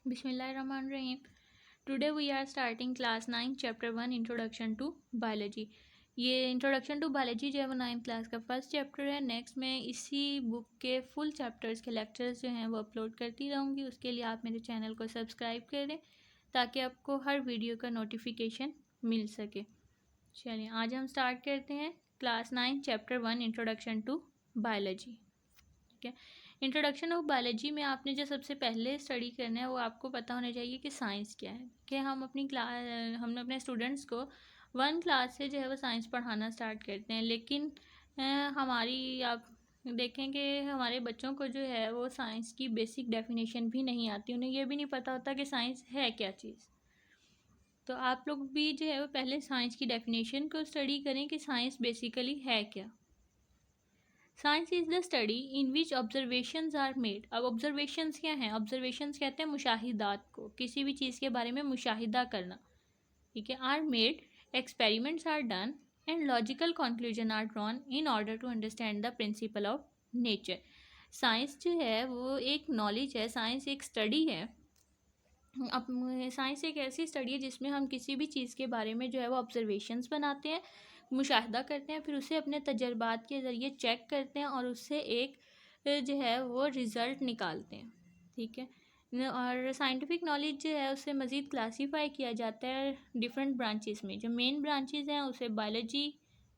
Bismillahirrahmanirrahim. Today we are starting class 9 chapter 1 introduction to biology. ये introduction to biology जो है वो 9th class का फर्स्ट चैप्टर है. नेक्स्ट मैं इसी बुक के फुल चैप्टर्स के लेक्चर्स जो हैं वो अपलोड करती रहूँगी. उसके लिए आप मेरे चैनल को सब्सक्राइब करें ताकि आपको हर वीडियो का नोटिफिकेशन मिल सके. चलिए आज हम स्टार्ट करते हैं class 9 chapter 1 introduction to biology. ठीक है. इंट्रोडक्शन ऑफ बायोलॉजी में आपने जो सबसे पहले स्टडी करना है वो आपको पता होना चाहिए कि साइंस क्या है. कि हम अपने स्टूडेंट्स को 1 क्लास से जो है वो साइंस पढ़ाना स्टार्ट करते हैं. लेकिन आप देखें कि हमारे बच्चों को जो है वो साइंस की बेसिक डेफिनेशन भी नहीं आती. उन्हें ये भी नहीं पता होता कि साइंस है क्या चीज़. तो आप लोग भी जो है वो पहले साइंस की डेफिनेशन को स्टडी करें कि साइंस बेसिकली है क्या. Science is the study in which observations are made. अब ऑब्जर्वेशंस क्या हैं? ऑब्जर्वेशंस कहते हैं मुशाहिदात को, किसी भी चीज़ के बारे में मुशाहिदा करना. ठीक है. Are made, experiments are done and logical conclusion are drawn in order to understand the principle of nature. Science जो है वो एक नॉलेज है, साइंस एक स्टडी है. अब साइंस एक ऐसी स्टडी है जिसमें हम किसी भी चीज़ के बारे में जो है वो ऑब्जर्वेशंस बनाते हैं, मुशाहिदा करते हैं, फिर उसे अपने तजर्बात के ज़रिए चेक करते हैं और उससे एक जो है वो रिज़ल्ट निकालते हैं. ठीक है. और साइंटिफिक नॉलेज जो है उसे मज़ीद क्लासीफाई किया जाता है डिफरेंट ब्रांचेस में. जो मेन ब्रांचेस हैं उसे बायोलॉजी,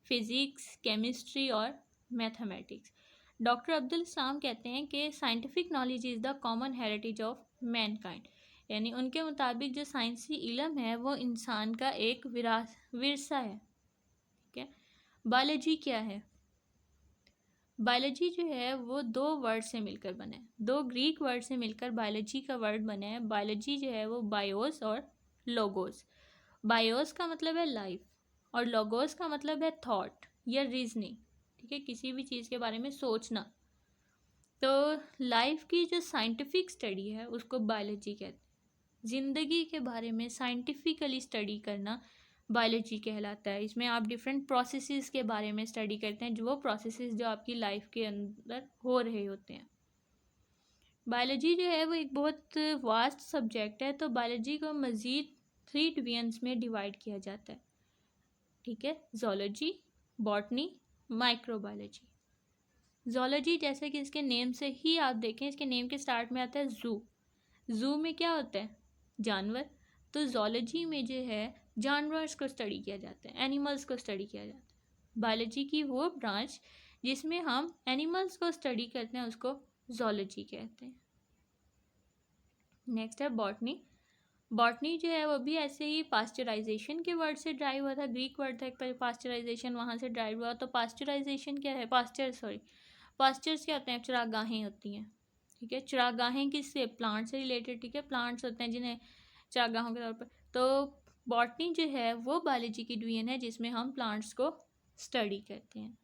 फिज़िक्स, केमिस्ट्री और मैथमेटिक्स. डॉक्टर अब्दुल सलाम कहते हैं कि scientific knowledge is the common heritage of mankind. यानी उनके मुताबिक जो साइंसी इल्म है वो इंसान का एक विरसा है. ठीक है. बायोलॉजी क्या है? बायोलॉजी जो है वो 2 वर्ड से मिलकर बना है. 2 ग्रीक वर्ड से मिलकर बायोलॉजी का वर्ड बना है. बायोलॉजी जो है वो बायोस और लोगोस. बायोस का मतलब है लाइफ और लोगोस का मतलब है थॉट या रीजनिंग. ठीक है. किसी भी चीज़ के बारे में सोचना. तो लाइफ की जो साइंटिफिक स्टडी है उसको बायोलॉजी कहते हैं. ज़िंदगी के बारे में साइंटिफिकली स्टडी करना बायोलॉजी कहलाता है. इसमें आप डिफरेंट प्रोसेसेस के बारे में स्टडी करते हैं, जो वो प्रोसेसेस जो आपकी लाइफ के अंदर हो रहे होते हैं. बायोलॉजी जो है वो एक बहुत वास्ट सब्जेक्ट है. तो बायोलॉजी को मज़ीद 3 डिवीजन्स में डिवाइड किया जाता है. ठीक है. Zoology, botany, microbiology. ज़ूलॉजी जैसे कि इसके नेम से ही आप देखें, इसके नेम के स्टार्ट में आता है ज़ू. ज़ू में क्या होता है? जानवर. तो ज़ूलॉजी में जो है जानवर्स को स्टडी किया जाता है, एनिमल्स को स्टडी किया जाता है. बायोलॉजी की वो ब्रांच जिसमें हम एनिमल्स को स्टडी करते हैं उसको ज़ूलॉजी कहते हैं. नेक्स्ट है बॉटनी. बॉटनी जो है वो भी ऐसे ही पास्चराइजेशन के वर्ड से ड्राइव हुआ था. ग्रीक वर्ड था एक, पास्चराइजेशन वहाँ से ड्राइव हुआ. तो पास्चराइजेशन क्या है? पास्चर्स क्या होते हैं? चरागाहें होती हैं. ठीक है. चरागाहें किससे? प्लांट से रिलेटेड. ठीक है. प्लांट्स होते हैं जिन्हें चरागाहों के तौर पर. तो बॉटनी जो है वो बायोलॉजी की डिवीजन है जिसमें हम प्लांट्स को स्टडी करते हैं.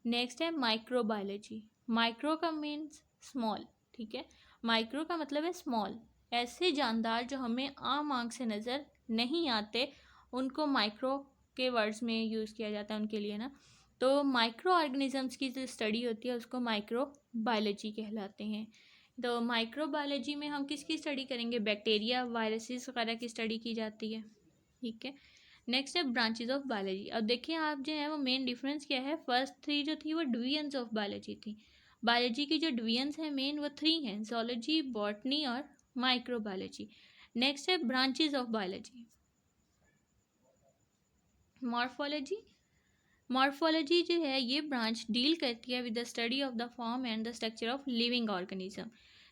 नेक्स्ट है माइक्रोबायोलॉजी. माइक्रो का मीन्स स्मॉल. ठीक है. माइक्रो का मतलब है स्मॉल. ऐसे जानदार जो हमें आम आंख से नज़र नहीं आते उनको माइक्रो के वर्ड्स में यूज़ किया जाता है उनके लिए ना. तो माइक्रो ऑर्गेनिजम्स की जो स्टडी होती है उसको माइक्रो बायोलॉजी कहलाते हैं. तो माइक्रो बायोलॉजी में हम किसकी स्टडी करेंगे? बैक्टीरिया, वायरसेस वगैरह की स्टडी की जाती है. ठीक है. नेक्स्ट है ब्रांचेज ऑफ बायोलॉजी. अब देखिए आप जो है वो मेन डिफरेंस क्या है. फर्स्ट 3 जो थी वो डिवीजन्स ऑफ बायोलॉजी थी. बायोलॉजी की जो डिवीजन्स हैं मेन वो 3 हैं, ज़ूलॉजी, बॉटनी और माइक्रोबायोलॉजी. नेक्स्ट है branches of biology. Morphology. Morphology जो है ये ब्रांच डील करती है with the study of the form and the structure of living organism.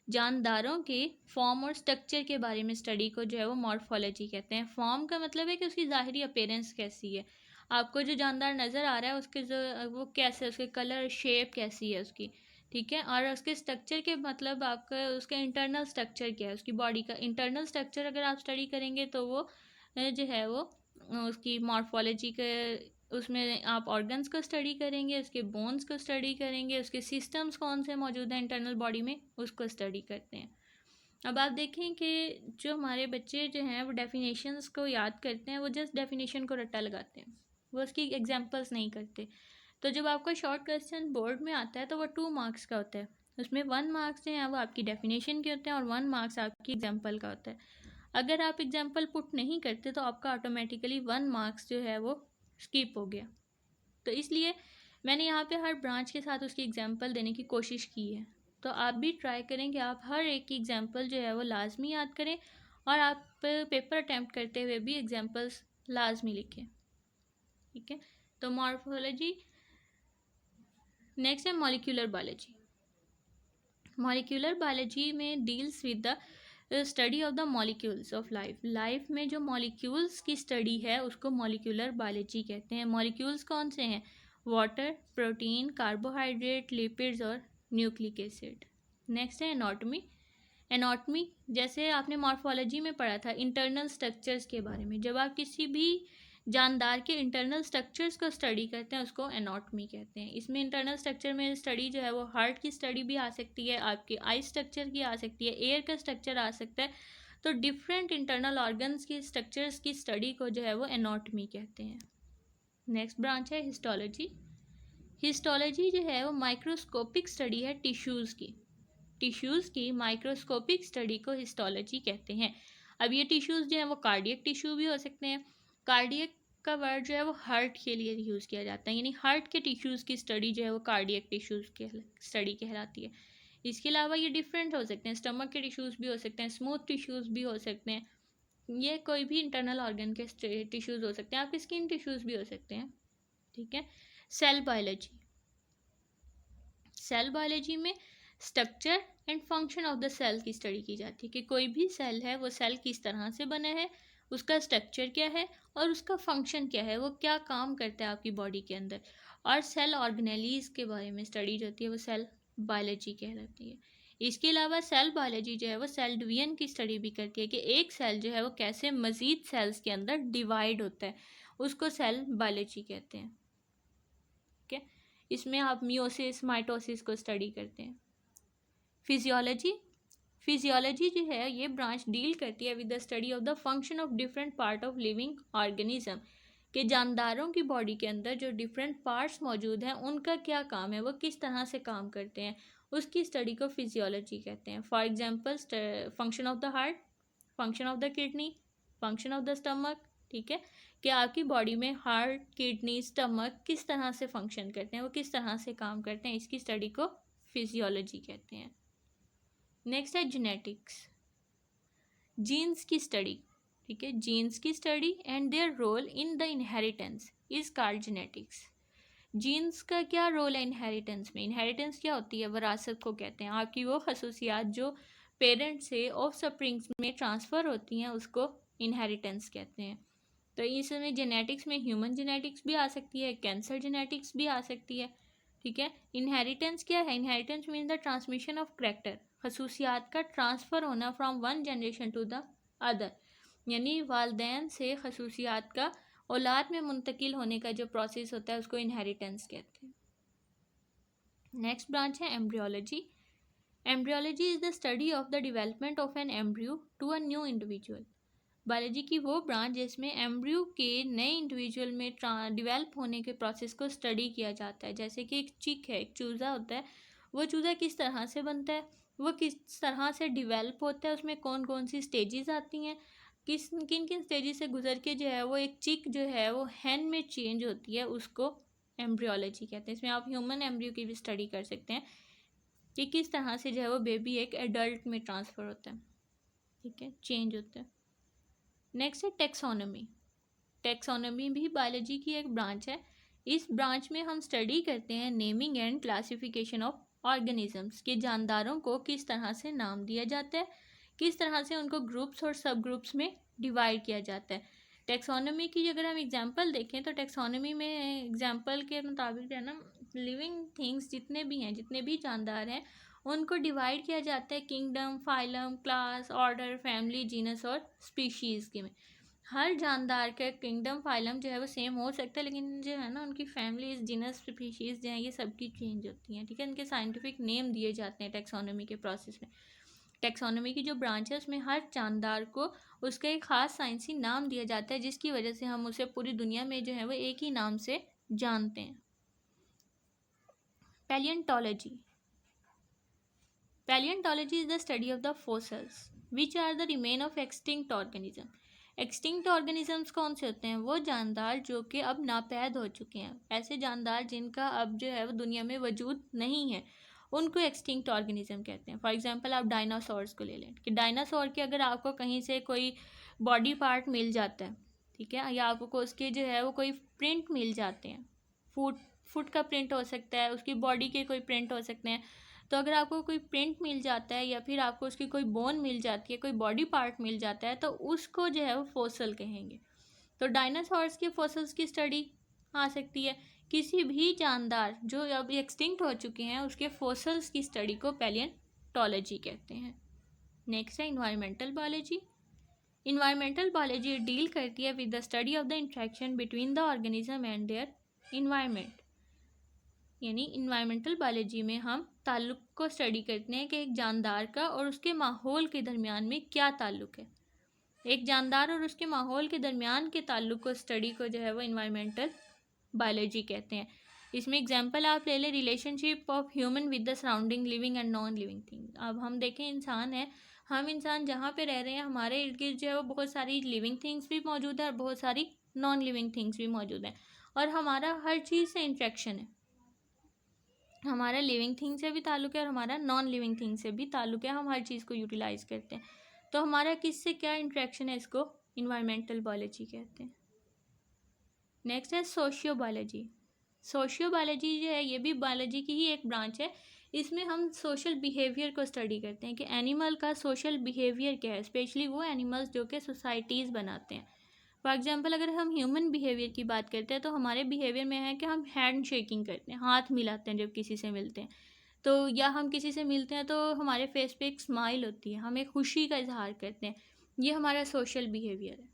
जानदारों के फॉर्म और स्ट्रक्चर के बारे में स्टडी को जो है वो मॉर्फोलॉजी कहते हैं. फॉर्म का मतलब है कि उसकी ज़ाहिरी अपीयरेंस कैसी है. आपको जो जानदार नज़र आ रहा है उसके जो वो कैसे, उसके कलर, शेप कैसी है उसकी. ठीक है. और उसके स्ट्रक्चर के मतलब आपका उसका इंटरनल स्ट्रक्चर क्या है, उसकी बॉडी का इंटरनल स्ट्रक्चर अगर आप स्टडी करेंगे तो वो जो है वो उसकी मॉर्फोलॉजी के उसमें आप ऑर्गन्स को स्टडी करेंगे, उसके बोन्स को स्टडी करेंगे, उसके सिस्टम्स कौन से मौजूद हैं इंटरनल बॉडी में उसको स्टडी करते हैं. अब आप देखें कि जो हमारे बच्चे जो हैं वो डेफिनेशंस को याद करते हैं, वो जस्ट डेफिनेशन को रट्टा लगाते हैं, वो उसकी एग्जांपल्स नहीं करते. तो जब आपका शॉर्ट क्वेश्चन बोर्ड में आता है तो वो 2 मार्क्स का होता है. उसमें 1 मार्क्स जो हैं वो आपकी डेफिनेशन के होते हैं और 1 मार्क्स आपकी एग्जाम्पल का होता है। अगर आप एग्जाम्पल पुट नहीं करते तो आपका ऑटोमेटिकली 1 मार्क्स जो है वो स्किप हो गया। तो इसलिए मैंने यहाँ पे हर ब्रांच के साथ उसकी एग्जाम्पल देने की कोशिश की है। तो आप भी ट्राई करें कि आप हर एक की एग्जाम्पल जो है वो लाजमी याद करें और आप पेपर अटैम्प्ट करते हुए भी एग्जाम्पल्स लाजमी लिखें। ठीक है, तो मॉर्फोलॉजी। नेक्स्ट है मॉलिक्यूलर बायोलॉजी। मॉलिक्यूलर बायोलॉजी में deals with the study of the molecules of life में जो मॉलिक्यूल्स की स्टडी है उसको मॉलिक्यूलर बायोलॉजी कहते हैं। मॉलिक्यूल्स कौन से हैं? वाटर, प्रोटीन, कार्बोहाइड्रेट, लिपिड्स और न्यूक्लिक एसिड। नेक्स्ट है एनाटॉमी। एनाटॉमी जैसे आपने मॉर्फोलॉजी में पढ़ा था इंटरनल स्ट्रक्चर्स के बारे में, जब आप किसी भी जानदार के इंटरनल स्ट्रक्चर्स को स्टडी करते हैं उसको एनाटॉमी कहते हैं। इसमें इंटरनल स्ट्रक्चर में स्टडी जो है वो हार्ट की स्टडी भी आ सकती है, आपके आई स्ट्रक्चर की आ सकती है, एयर का स्ट्रक्चर आ सकता है। तो डिफरेंट इंटरनल ऑर्गन्स की स्ट्रक्चर्स की स्टडी को जो है वो एनाटॉमी कहते हैं। नेक्स्ट ब्रांच है हिस्टोलॉजी। हिस्टोलॉजी जो है वो माइक्रोस्कोपिक स्टडी है टिश्यूज़ की। टिश्यूज़ की माइक्रोस्कोपिक स्टडी को हिस्टोलॉजी कहते हैं। अब ये टिश्यूज़ जो हैं वो कार्डियक टिश्यू भी हो सकते हैं। कार्डियक का वर्ड जो है वो हार्ट के लिए यूज़ किया जाता है, यानी हार्ट के टिश्यूज़ की स्टडी जो है वो कार्डियक टिश्यूज़ की स्टडी कहलाती है। इसके अलावा ये डिफरेंट हो सकते हैं, स्टमक के टिश्यूज़ भी हो सकते हैं, स्मूथ टिश्यूज़ भी हो सकते हैं, ये कोई भी इंटरनल ऑर्गन के टिश्यूज़ हो सकते हैं, आपके स्किन टिश्यूज़ भी हो सकते हैं। ठीक है, सेल बायोलॉजी। सेल बायोलॉजी में structure and function of the cell की स्टडी की जाती है कि कोई भी सेल है वो सेल किस तरह से बना है, उसका स्ट्रक्चर क्या है और उसका फंक्शन क्या है, वो क्या काम करता है आपकी बॉडी के अंदर। और सेल ऑर्गेनेलीज के बारे में स्टडी जो होती है वो सेल बायोलॉजी कहलाती है। इसके अलावा सेल बायोलॉजी जो है वो सेल डिवीजन की स्टडी भी करती है कि एक सेल जो है वो कैसे मज़ीद सेल्स के अंदर डिवाइड होता है, उसको सेल बायोलॉजी कहते हैं। ठीक है, इसमें आप मियोसिस माइटोसिस को स्टडी करते हैं। फिजियोलॉजी। फिजियोलॉजी जो है ये ब्रांच डील करती है with the study of the function of different part of living organism, के जानदारों की बॉडी के अंदर जो डिफरेंट पार्ट्स मौजूद हैं उनका क्या काम है, वो किस तरह से काम करते हैं, उसकी स्टडी को फिजियोलॉजी कहते हैं। For example function of the heart, function of the kidney, function of the stomach. ठीक है, कि आपकी बॉडी में हार्ट, किडनी, स्टमक किस तरह से फंक्शन करते हैं, वो किस तरह से काम करते हैं, इसकी स्टडी को फिजियोलॉजी कहते हैं। नेक्स्ट है जेनेटिक्स। जीन्स की स्टडी। ठीक है, जीन्स की study and their role in the inheritance is called genetics. Genes का क्या रोल है इनहेरिटेंस में? इनहेरिटेंस क्या होती है? विरासत को कहते हैं। आपकी वो खसूसियात जो पेरेंट्स से ऑफ स्प्रिंग्स में ट्रांसफ़र होती हैं उसको इनहेरिटेंस कहते हैं। तो इसमें जेनेटिक्स में ह्यूमन जेनेटिक्स भी आ सकती है, कैंसर जेनेटिक्स भी आ सकती है। ठीक है, इनहेरिटेंस क्या है? Inheritance mean the transmission of character, खसूसियात का ट्रांसफ़र होना from one generation to the other, यानी वालदैन से खसूसियात का औलाद में मुंतकिल होने का जो प्रोसेस होता है उसको इनहेरिटेंस कहते हैं। नेक्स्ट ब्रांच है embryology. Embryology is the study of the development of an embryo to a new individual. Biology की वो ब्रांच जिसमें एम्ब्रियो के नए इंडिविजुअल में डिवेल्प होने के प्रोसेस को स्टडी किया जाता है। जैसे कि एक चिक है, एक चूज़ा होता है, वो चूज़ा किस तरह से बनता है, वो किस तरह से डिवेल्प होता है, उसमें कौन कौन सी स्टेजेस आती हैं, किन किन स्टेजेस से गुजर के जो है वो एक चिक जो है वो हैन में चेंज होती है, उसको एम्ब्रियोलॉजी कहते हैं। इसमें आप ह्यूमन एम्ब्रियो की भी स्टडी कर सकते हैं कि किस तरह से जो है वो बेबी एक एडल्ट में ट्रांसफ़र होता है। ठीक है, चेंज होता है। नेक्स्ट है टेक्सोनॉमी। टेक्सोनॉमी भी बायोलॉजी की एक ब्रांच है। इस ब्रांच में हम स्टडी करते हैं naming and classification of organisms, के जानदारों को किस तरह से नाम दिया जाता है, किस तरह से उनको ग्रुप्स और सब ग्रुप्स में डिवाइड किया जाता है। टेक्सोनॉमी की अगर हम एग्जांपल देखें तो टेक्सोनॉमी में एग्जांपल के मुताबिक है ना, लिविंग थिंग्स जितने भी हैं, जितने भी जानदार हैं, उनको डिवाइड किया जाता है kingdom, phylum, class, order, family, genus और स्पीशीज़ के में। हर जानदार का किंगडम, फाइलम जो है वो सेम हो सकता है, लेकिन जो है ना उनकी फैमिलीज, जीनस, स्पीशीज़ जो हैं ये सबकी चेंज होती हैं। ठीक है, इनके साइंटिफिक नेम दिए जाते हैं टेक्सोनॉमी के प्रोसेस में। टेक्सोनॉमी की जो ब्रांच है उसमें हर जानदार को उसका एक ख़ास साइंसी नाम दिया जाता है, जिसकी वजह से हम उसे पूरी दुनिया में जो है वो एक ही नाम से जानते हैं। Palaeontology. Palaeontology is the study of the fossils which are the remain of extinct organism. Extinct organisms कौन से होते हैं? वो जानदार जो कि अब नापैद हो चुके हैं, ऐसे जानदार जिनका अब जो है वो दुनिया में वजूद नहीं है, उनको एक्सटिंक्ट ऑर्गेनिज्म कहते हैं। फॉर एग्जांपल आप डायनासोर्स को ले लें कि डायनासोर के अगर आपको कहीं से कोई बॉडी पार्ट मिल जाता है, ठीक है, या आपको उसके जो है वो कोई प्रिंट मिल जाते हैं, फुट का प्रिंट हो सकता है, उसकी बॉडी के कोई प्रिंट हो सकते हैं, तो अगर आपको कोई प्रिंट मिल जाता है या फिर आपको उसकी कोई बोन मिल जाती है, कोई बॉडी पार्ट मिल जाता है, तो उसको जो है वो फॉसिल कहेंगे। तो डायनासोर्स के फॉसिल्स की स्टडी आ सकती है। किसी भी जानदार जो अब एक्सटिंक्ट हो चुके हैं उसके फॉसिल्स की स्टडी को पैलियोंटोलॉजी कहते हैं। नेक्स्ट है environmental biology. Environmental biology deal करती है with the study of the interaction between the organism and their environment. यानी इन्वायरमेंटल बायोलॉजी में हम ताल्लुक़ को स्टडी करते हैं कि एक जानदार का और उसके माहौल के दरमियान में क्या ताल्लुक़ है। एक जानदार और उसके माहौल के दरमियान के ताल्लुक़ को स्टडी को जो है वो इन्वायरमेंटल बायोलॉजी कहते हैं। इसमें एग्जांपल आप ले लें relationship of human with the surrounding living and non living thing. अब हम देखें इंसान है, हम इंसान जहाँ पे रह रहे हैं हमारे इर्द गिर्द जो है वो बहुत सारी लिविंग थिंग्स भी मौजूद है और बहुत सारी नॉन लिविंग थिंग्स भी मौजूद हैं, और हमारा हर चीज़ से इंट्रैक्शन है। हमारा लिविंग थिंग से भी ताल्लुक़ है और हमारा नॉन लिविंग थिंग से भी ताल्लुक़ है, हम हर चीज़ को यूटिलाइज़ करते हैं। तो हमारा किससे क्या इंट्रैक्शन है, इसको इन्वायरमेंटल बायोलॉजी कहते हैं। नेक्स्ट है सोशियो बायोलॉजी। सोशियो बायोलॉजी जो है ये भी बायोलॉजी की ही एक ब्रांच है। इसमें हम सोशल बिहेवियर को स्टडी करते हैं कि एनिमल का सोशल बिहेवियर क्या है, स्पेशली वो एनिमल्स जो कि सोसाइटीज़ बनाते हैं। फॉर एग्जांपल अगर हम ह्यूमन बिहेवियर की बात करते हैं तो हमारे बिहेवियर में है कि हम हैंड शेकिंग करते हैं, हाथ मिलाते हैं जब किसी से मिलते हैं, तो या हम किसी से मिलते हैं तो हमारे फेस पे एक स्माइल होती है, हम एक खुशी का इजहार करते हैं, ये हमारा सोशल बिहेवियर है।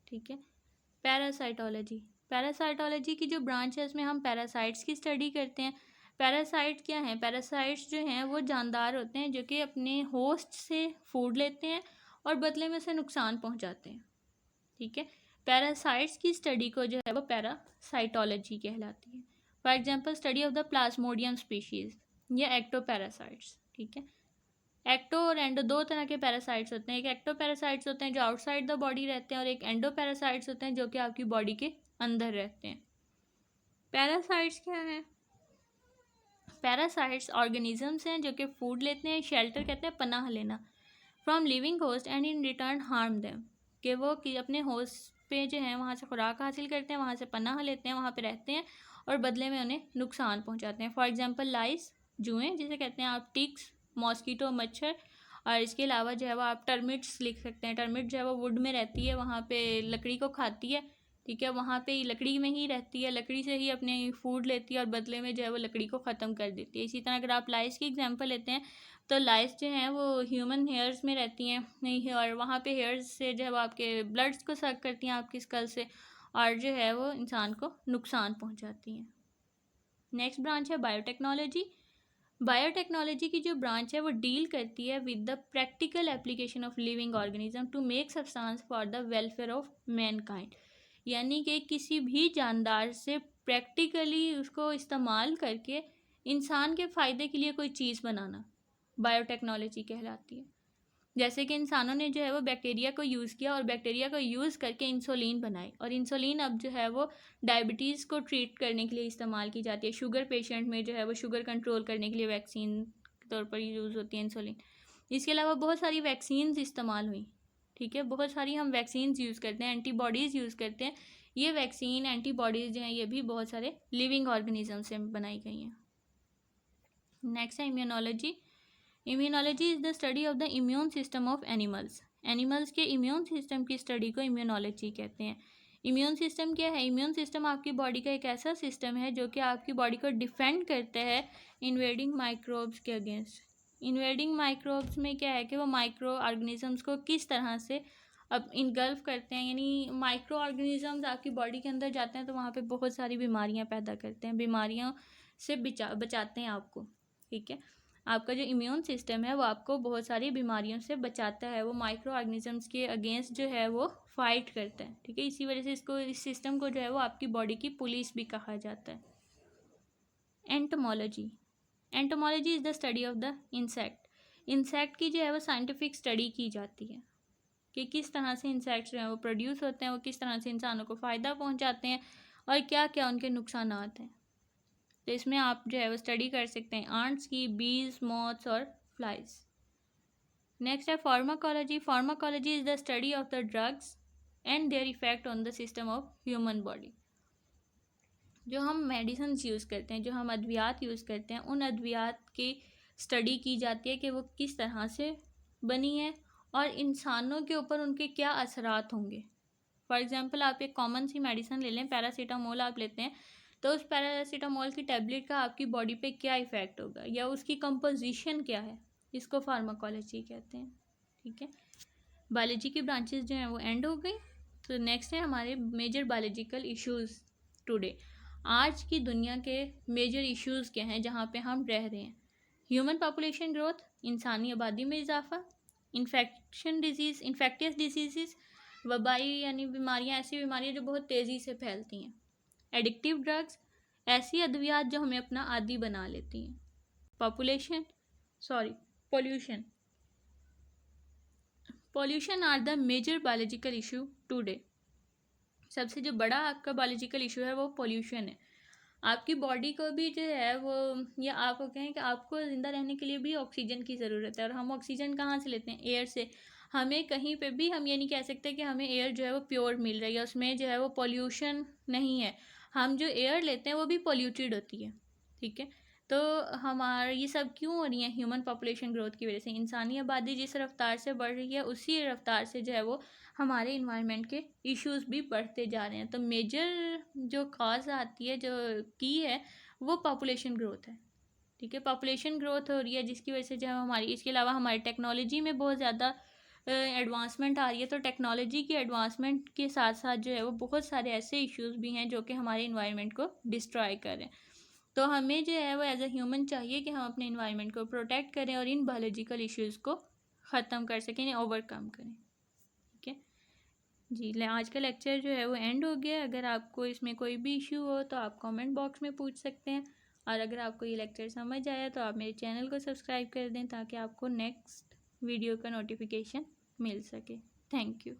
ठीक है। पैरासाइटोलॉजी। पैरासाइटोलॉजी की जो ब्रांच है उसमें हम पैरासाइट्स की स्टडी करते हैं। पैरासाइट क्या हैं? पैरासाइट्स जो हैं वो जानदार होते हैं जो कि अपने होस्ट से फूड लेते हैं और बदले में उसे नुकसान पहुंचाते हैं। ठीक है। पैरासाइट्स की स्टडी को जो है वो पैरासाइटोलॉजी कहलाती है। For example study of the Plasmodium species या एक्टोपैरासाइट्स। ठीक है। एक्टो और एंडो दो तरह के पैरासाइट्स होते हैं। एक एक्टो पैरासाइट्स होते हैं जो आउटसाइड द बॉडी रहते हैं और एक एंडो पैरासाइट्स होते हैं जो कि आपकी बॉडी के अंदर रहते हैं। पैरासाइट्स क्या हैं? पैरासाइट्स ऑर्गेनिजम्स हैं जो कि फूड लेते हैं, शेल्टर कहते हैं पनाह लेना, from living host and in return harm them, कि वो कि अपने होस्ट पे जो है वहाँ से खुराक हासिल करते हैं, वहाँ से पनाह लेते हैं, वहाँ पे रहते हैं और बदले में उन्हें नुकसान पहुँचाते हैं। फॉर एग्जाम्पल लाइस जुएँ जिसे कहते हैं आप, टिक्स मॉस्किटो मच्छर, और इसके अलावा जो है वो आप टर्मिट्स लिख सकते हैं। टर्मिट जो है वो वुड में रहती है, वहाँ पे लकड़ी को खाती है। ठीक है। वहाँ पे लकड़ी में ही रहती है, लकड़ी से ही अपने फूड लेती है और बदले में जो है वो लकड़ी को ख़त्म कर देती है। इसी तरह अगर आप लाइस की एग्जांपल लेते हैं तो लाइस जो हैं वो ह्यूमन हेयर्स में रहती हैं नहीं, और वहाँ पे हेयर्स से जो है वो आपके ब्लड्स को सक करती हैं आपकी स्कल से, और जो है वो इंसान को नुकसान पहुँचाती हैं। नेक्स्ट ब्रांच है बायोटेक्नोलॉजी। बायोटेक्नोलॉजी की जो ब्रांच है वो डील करती है with the practical application of living organism to make substance for the welfare of mankind. यानी कि किसी भी जानदार से प्रैक्टिकली उसको इस्तेमाल करके इंसान के फ़ायदे के लिए कोई चीज़ बनाना बायोटेक्नोलॉजी कहलाती है। जैसे कि इंसानों ने जो है वो बैक्टीरिया को यूज़ किया और बैक्टीरिया को यूज़ करके इंसुलिन बनाई, और इंसुलिन अब जो है वो डायबिटीज़ को ट्रीट करने के लिए इस्तेमाल की जाती है। शुगर पेशेंट में जो है वो शुगर कंट्रोल करने के लिए वैक्सीन के तौर पर यूज़ होती है इंसुलिन। इसके अलावा बहुत सारी वैक्सीन्स इस्तेमाल हुई। ठीक है। बहुत सारी हम वैक्सीन्स यूज़ करते हैं, एंटीबॉडीज़ यूज़ करते हैं। ये वैक्सीन एंटीबॉडीज़ जो हैं ये भी बहुत सारे लिविंग ऑर्गेनिज्म से बनाई गई हैं। नेक्स्ट है immunology. Immunology is the study of the immune system of animals. Animals के इम्यून सिस्टम की स्टडी को इम्यूनोलॉजी कहते हैं। इम्यून सिस्टम क्या है? इम्यून सिस्टम आपकी बॉडी का एक ऐसा सिस्टम है जो कि आपकी बॉडी को डिफेंड करता है इन्वेडिंग माइक्रोब्स के अगेंस्ट। इन्वेडिंग माइक्रोब्स में क्या है कि वो माइक्रो ऑर्गेनिजम्स को किस तरह से अब इनगल्फ करते हैं, यानी माइक्रो ऑर्गेनिजम्स आपकी बॉडी के अंदर जाते हैं तो वहाँ पे बहुत सारी बीमारियाँ पैदा करते हैं, बीमारियों से बचाते हैं आपको। ठीक है। आपका जो इम्यून सिस्टम है वो आपको बहुत सारी बीमारियों से बचाता है, वो माइक्रो ऑर्गेनिजम्स के अगेंस्ट जो है वो फाइट करता है। ठीक है। इसी वजह से इसको, इस सिस्टम को जो है वो आपकी बॉडी की पुलिस भी कहा जाता है। Entomology. Entomology is the study of the insect. Insect की जो है वो साइंटिफिक स्टडी की जाती है कि किस तरह से इंसेक्ट्स जो हैं वो प्रोड्यूस होते हैं, वो किस तरह से इंसानों को फ़ायदा पहुंचाते हैं और क्या क्या उनके नुकसानात हैं। तो इसमें आप जो है वो स्टडी कर सकते हैं आंट्स की, बीज, मॉथ्स और फ्लाइज। नेक्स्ट है pharmacology. Pharmacology is the study of the drugs and their effect on the system of human body. जो हम मेडिसिन यूज़ करते हैं, जो हम अद्वियात यूज़ करते हैं, उन अद्वियात की स्टडी की जाती है कि वो किस तरह से बनी है और इंसानों के ऊपर उनके क्या असरात होंगे। फॉर एग्जांपल आप एक कॉमन सी मेडिसिन ले लें, पैरासीटामोल आप लेते हैं, तो उस पैरासीटामोल की टैबलेट का आपकी बॉडी पे क्या इफ़ेक्ट होगा या उसकी कंपोजिशन क्या है, इसको फार्माकोलॉजी कहते हैं। ठीक है, बायोलॉजी की ब्रांचेस जो हैं वो एंड हो गई। तो नेक्स्ट है हमारे मेजर बायोलॉजिकल इश्यूज़ टुडे। आज की दुनिया के मेजर इश्यूज़ क्या हैं जहाँ पे हम रह रहे हैं? ह्यूमन पॉपुलेशन ग्रोथ, इंसानी आबादी में इजाफा, इन्फेक्टियस डिजीज़, वबाई यानी बीमारियाँ, ऐसी बीमारियाँ जो बहुत तेज़ी से फैलती हैं। एडिक्टिव ड्रग्स, ऐसी अद्वियात जो हमें अपना आदी बना लेती हैं। Pollution are the major biological issue today. सबसे जो बड़ा आपका बायोलॉजिकल इशू है वो पोल्यूशन है। आपकी बॉडी को भी जो है वो, या आप कहें कि आपको ज़िंदा रहने के लिए भी ऑक्सीजन की ज़रूरत है, और हम ऑक्सीजन कहाँ से लेते हैं? एयर से। हमें कहीं पे भी हम ये नहीं कह सकते कि हमें एयर जो है वो प्योर मिल रही है, उसमें जो है वो पोल्यूशन नहीं है। हम जो एयर लेते हैं वो भी पोल्यूटेड होती है। ठीक है, तो हमारा ये सब क्यों हो रही है? ह्यूमन पॉपुलेशन ग्रोथ की वजह से। इंसानी आबादी जिस रफ्तार से बढ़ रही है उसी रफ्तार से जो है वो हमारे इन्वायरमेंट के इश्यूज भी बढ़ते जा रहे हैं। तो मेजर जो कॉज आती है, जो की है, वो पॉपुलेशन ग्रोथ है। ठीक है, पॉपुलेशन ग्रोथ हो रही है जिसकी वजह से जो है हमारी, इसके अलावा हमारी टेक्नोलॉजी में बहुत ज़्यादा एडवांसमेंट आ रही है। तो टेक्नोलॉजी की एडवांसमेंट के साथ साथ जो है वो बहुत सारे ऐसे इश्यूज भी हैं जो कि हमारे इन्वायरमेंट को डिस्ट्रॉय कर रहे हैं। तो हमें जो है वो एज अ ह्यूमन चाहिए कि हम अपने इन्वायरमेंट को प्रोटेक्ट करें और इन बायोलॉजिकल इश्यूज़ को ख़त्म कर सकें, ओवरकम करें। ठीक है जी, आज का लेक्चर जो है वो एंड हो गया। अगर आपको इसमें कोई भी इशू हो तो आप कमेंट बॉक्स में पूछ सकते हैं, और अगर आपको ये लेक्चर समझ आया तो आप मेरे चैनल को सब्सक्राइब कर दें ताकि आपको नेक्स्ट वीडियो का नोटिफिकेशन मिल सके। Thank you.